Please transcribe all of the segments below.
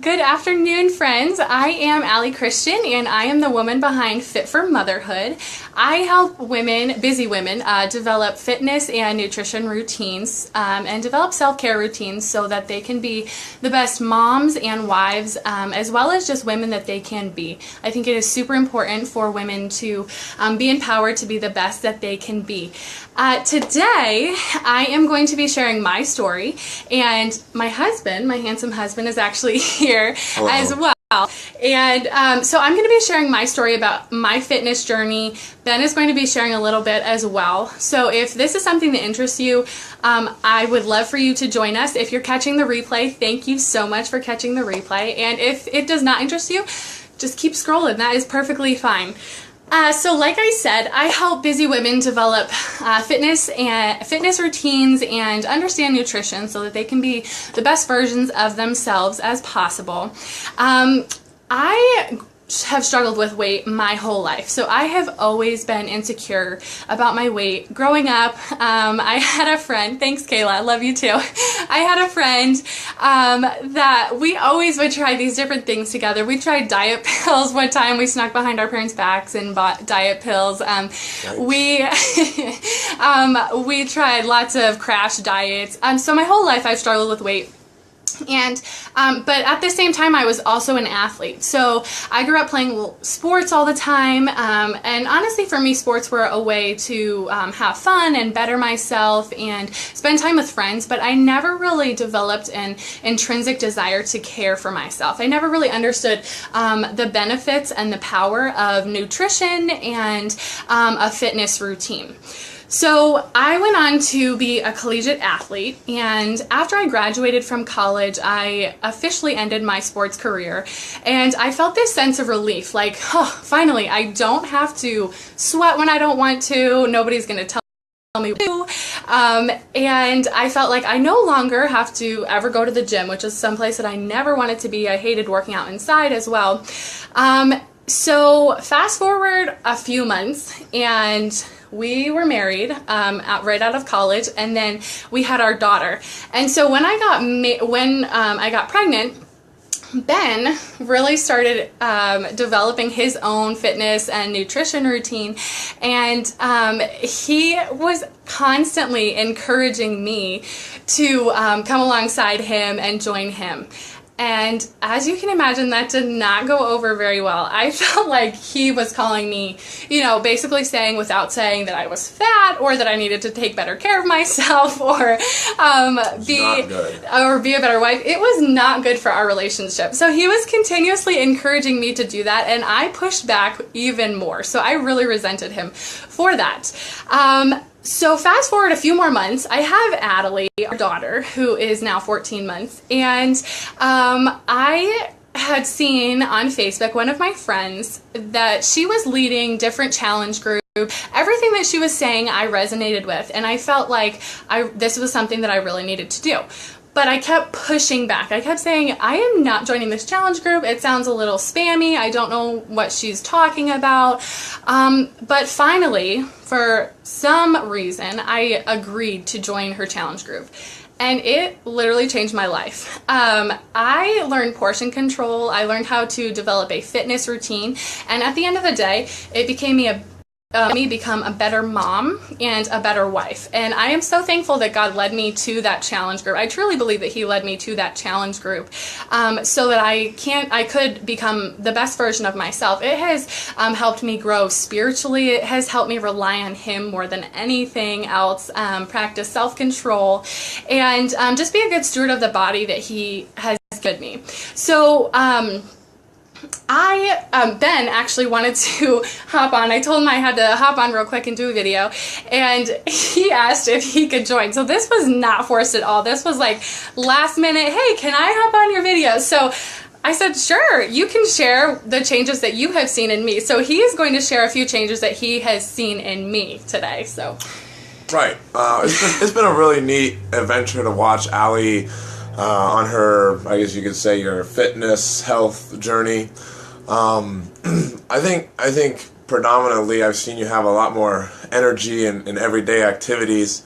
Good afternoon, friends. I am Allie Christian, and I am the woman behind Fit for Motherhood. I help women, busy women, develop fitness and nutrition routines and develop self-care routines so that they can be the best moms and wives, as well as just women that they can be. I think it is super important for women to be empowered to be the best that they can be. Today, I am going to be sharing my story, and my husband, my handsome husband, is actually here as well. And so I'm going to be sharing my story about my fitness journey. Ben is going to be sharing a little bit as well. So if this is something that interests you, I would love for you to join us. If you're catching the replay, thank you so much for catching the replay. And if it does not interest you, just keep scrolling. That is perfectly fine. So like I said, I help busy women develop fitness routines and understand nutrition so that they can be the best versions of themselves as possible. I have struggled with weight my whole life. So I have always been insecure about my weight. Growing up, I had a friend, thanks Kayla, I love you too. I had a friend that we always would try these different things together. We tried diet pills one time. We snuck behind our parents' backs and bought diet pills. We tried lots of crash diets. So my whole life I've struggled with weight. And but at the same time I was also an athlete, so I grew up playing sports all the time, and honestly for me sports were a way to have fun and better myself and spend time with friends, but I never really developed an intrinsic desire to care for myself. I never really understood the benefits and the power of nutrition and a fitness routine. So I went on to be a collegiate athlete, and after I graduated from college, I officially ended my sports career, and I felt this sense of relief, like, oh, finally, I don't have to sweat when I don't want to, nobody's gonna tell me what to do, and I felt like I no longer have to ever go to the gym, which is someplace that I never wanted to be. I hated working out inside as well. So fast forward a few months, and we were married right out of college, and then we had our daughter. And so when I got pregnant, Ben really started developing his own fitness and nutrition routine, and he was constantly encouraging me to come alongside him and join him. And as you can imagine, that did not go over very well. I felt like he was calling me, you know, basically saying without saying that I was fat or that I needed to take better care of myself or be a better wife. It was not good for our relationship. So he was continuously encouraging me to do that, and I pushed back even more. So I really resented him for that. So fast forward a few more months, I have Adelie, our daughter, who is now 14 months, and I had seen on Facebook one of my friends that she was leading different challenge groups. Everything that she was saying I resonated with, and I felt like this was something that I really needed to do. But I kept pushing back. I kept saying, I am not joining this challenge group. It sounds a little spammy. I don't know what she's talking about. But finally, for some reason, I agreed to join her challenge group. And it literally changed my life. I learned portion control. I learned how to develop a fitness routine. And at the end of the day, it became me become a better mom and a better wife. And I am so thankful that God led me to that challenge group. I truly believe that He led me to that challenge group so that I could become the best version of myself. It has helped me grow spiritually. It has helped me rely on Him more than anything else, practice self-control, and just be a good steward of the body that He has given me. So Ben actually wanted to hop on. I told him I had to hop on real quick and do a video, and he asked if he could join. So this was not forced at all. This was like last minute, hey, can I hop on your video? So I said, sure, you can share the changes that you have seen in me. So he is going to share a few changes that he has seen in me today. So, right. It's been a really neat adventure to watch Allie on her, I guess you could say, your fitness, health journey. I think predominantly I've seen you have a lot more energy in everyday activities.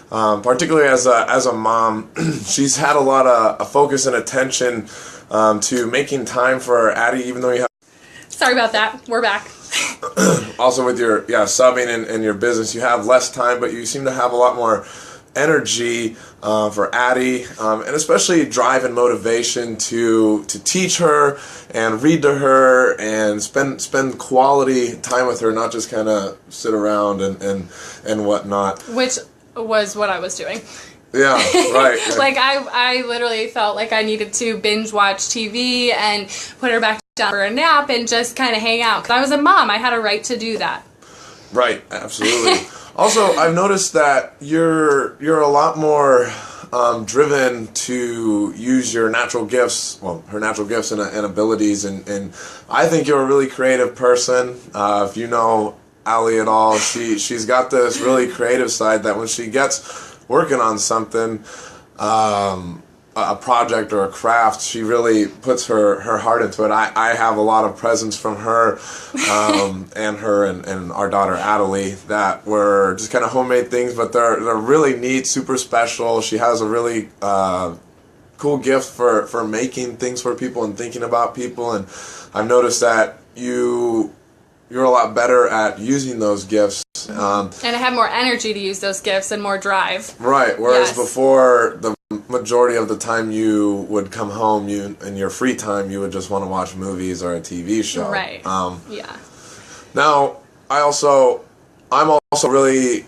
particularly as a mom, she's had a lot of focus and attention to making time for Addie, even though you have. Sorry about that. We're back. Also with your subbing and your business, you have less time, but you seem to have a lot more energy for Addie, and especially drive and motivation to teach her and read to her and spend quality time with her, not just kind of sit around and whatnot. Which was what I was doing. Yeah, right. Like I literally felt like I needed to binge watch TV and put her back down for a nap and just kind of hang out. Because I was a mom, I had a right to do that. Right, absolutely. Also, I've noticed that you're a lot more driven to use your natural gifts, well, her natural gifts and abilities, and I think you're a really creative person. If you know Allie at all, she's got this really creative side that when she gets working on something, a project or a craft, she really puts her heart into it. I have a lot of presents from her and her and our daughter Adelie that were just kind of homemade things, but they're really neat, super special. She has a really cool gift for making things for people and thinking about people, and I've noticed that you're a lot better at using those gifts. And I have more energy to use those gifts and more drive. Right, whereas yes. before, the majority of the time you would come home, in your free time, you would just want to watch movies or a TV show. Right, yeah. Now, I'm also really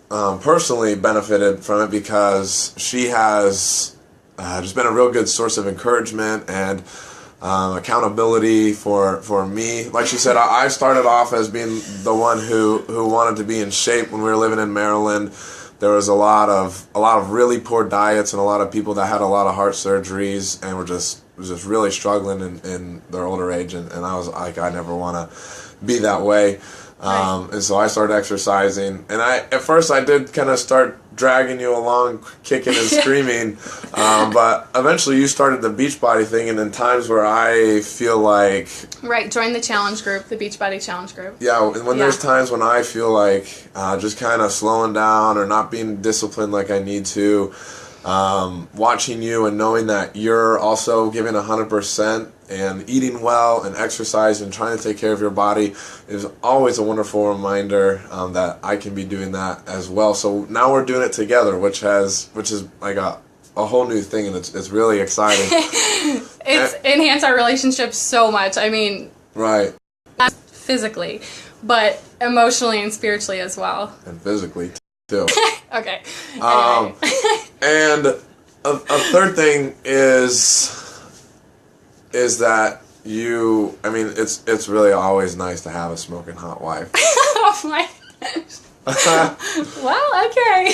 personally benefited from it because she has just been a real good source of encouragement and accountability for me. Like she said, I started off as being the one who wanted to be in shape when we were living in Maryland. There was a lot of really poor diets and a lot of people that had a lot of heart surgeries and were just really struggling in their older age, and I was like, I never want to be that way. Right. And so I started exercising, and at first I did kind of start dragging you along, kicking and screaming, but eventually you started the Beachbody thing, and in times where I feel like... Right, join the challenge group, the Beachbody challenge group. Yeah, when there's times when I feel like just kind of slowing down or not being disciplined like I need to, watching you and knowing that you're also giving 100% and eating well and exercise and trying to take care of your body is always a wonderful reminder that I can be doing that as well. So now we're doing it together, which is like a whole new thing, and it's really exciting. It's enhanced our relationship so much. I mean, right. Not physically, but emotionally and spiritually as well. And physically too. Okay. Anyway. And a third thing is that it's really always nice to have a smoking hot wife. Oh my gosh. Well, okay.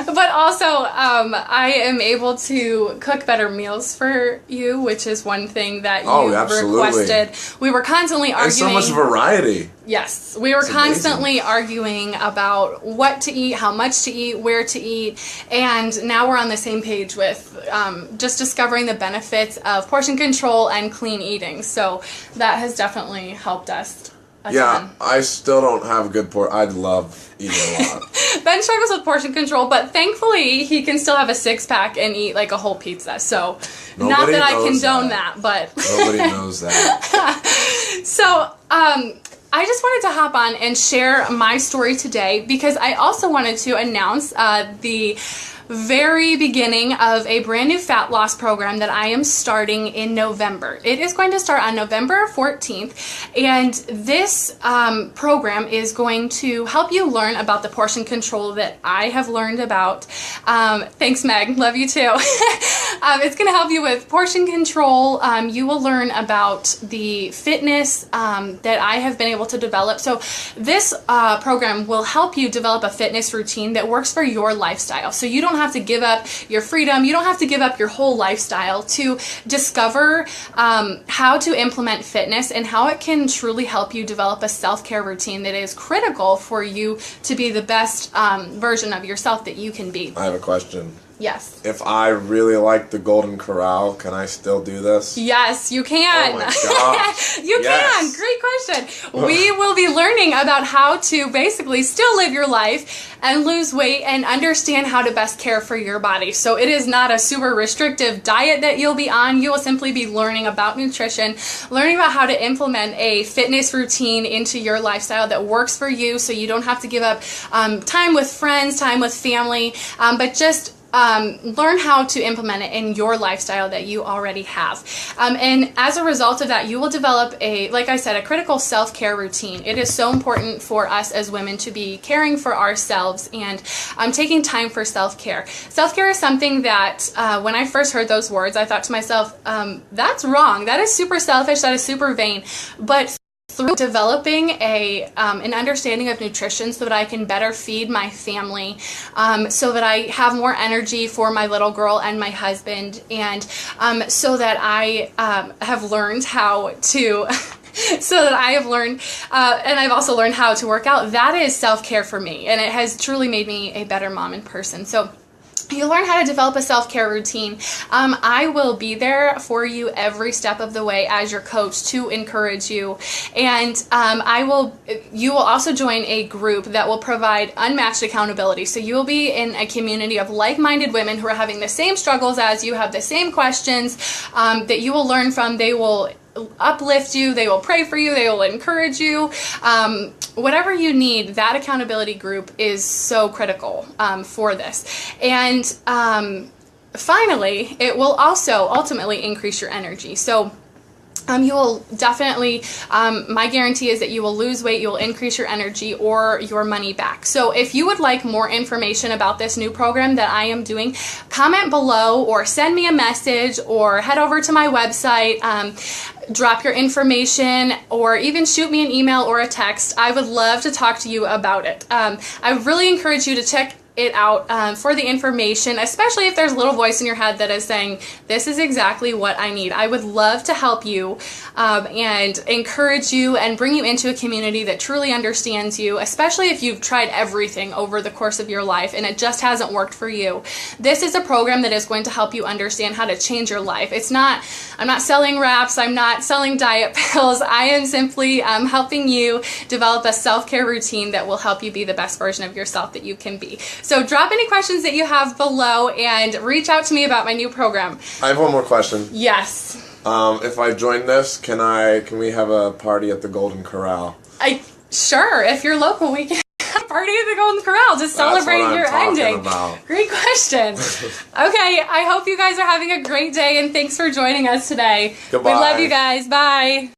But also, I am able to cook better meals for you, which is one thing that you requested. We were constantly arguing. And so much variety. Yes. We were constantly arguing about what to eat, how much to eat, where to eat, and now we're on the same page with just discovering the benefits of portion control and clean eating. So that has definitely helped us. Yeah, I still don't have good I'd love eating a lot. Ben struggles with portion control, but thankfully he can still have a 6-pack and eat like a whole pizza. So not that I condone that, but nobody knows that. So I just wanted to hop on and share my story today because I also wanted to announce the very beginning of a brand new fat loss program that I am starting in November. It is going to start on November 14th, and this program is going to help you learn about the portion control that I have learned about. Thanks, Meg. Love you too. It's going to help you with portion control. You will learn about the fitness that I have been able to develop. So this program will help you develop a fitness routine that works for your lifestyle. So you don't have to give up your freedom. You don't have to give up your whole lifestyle to discover how to implement fitness and how it can truly help you develop a self-care routine that is critical for you to be the best version of yourself that you can be. I have a question. Yes. If I really like the Golden Corral, can I still do this? Yes, you can. Oh my gosh. You can. Great question. We will be learning about how to basically still live your life and lose weight and understand how to best care for your body. So it is not a super restrictive diet that you'll be on. You will simply be learning about nutrition, learning about how to implement a fitness routine into your lifestyle that works for you, so you don't have to give up time with friends, time with family, but just learn how to implement it in your lifestyle that you already have. And as a result of that, you will develop like I said, a critical self-care routine. It is so important for us as women to be caring for ourselves and taking time for self-care. Self-care is something that when I first heard those words, I thought to myself, that's wrong. That is super selfish. That is super vain. But through developing an understanding of nutrition so that I can better feed my family, so that I have more energy for my little girl and my husband, and so that I have learned how to so that I have learned, and I've also learned how to work out. That is self-care for me, and it has truly made me a better mom and person. So you learn how to develop a self-care routine. I will be there for you every step of the way as your coach to encourage you. And you will also join a group that will provide unmatched accountability. So you will be in a community of like-minded women who are having the same struggles as you, have the same questions that you will learn from. They will uplift you, they will pray for you, they will encourage you. Whatever you need, that accountability group is so critical for this. And finally, it will also ultimately increase your energy. So you will definitely, my guarantee is that you will lose weight, you will increase your energy or your money back. So if you would like more information about this new program that I am doing, comment below or send me a message or head over to my website, drop your information, or even shoot me an email or a text. I would love to talk to you about it. I really encourage you to check it out for the information, especially if there's a little voice in your head that is saying, this is exactly what I need. I would love to help you and encourage you and bring you into a community that truly understands you, especially if you've tried everything over the course of your life and it just hasn't worked for you. This is a program that is going to help you understand how to change your life. I'm not selling wraps, I'm not selling diet pills. I am simply helping you develop a self-care routine that will help you be the best version of yourself that you can be. So drop any questions that you have below and reach out to me about my new program. I have one more question. Yes. If I join this, can we have a party at the Golden Corral? Sure. If you're local, we can have a party at the Golden Corral to celebrate your ending. Great question. Okay, I hope you guys are having a great day, and thanks for joining us today. Goodbye. We love you guys. Bye.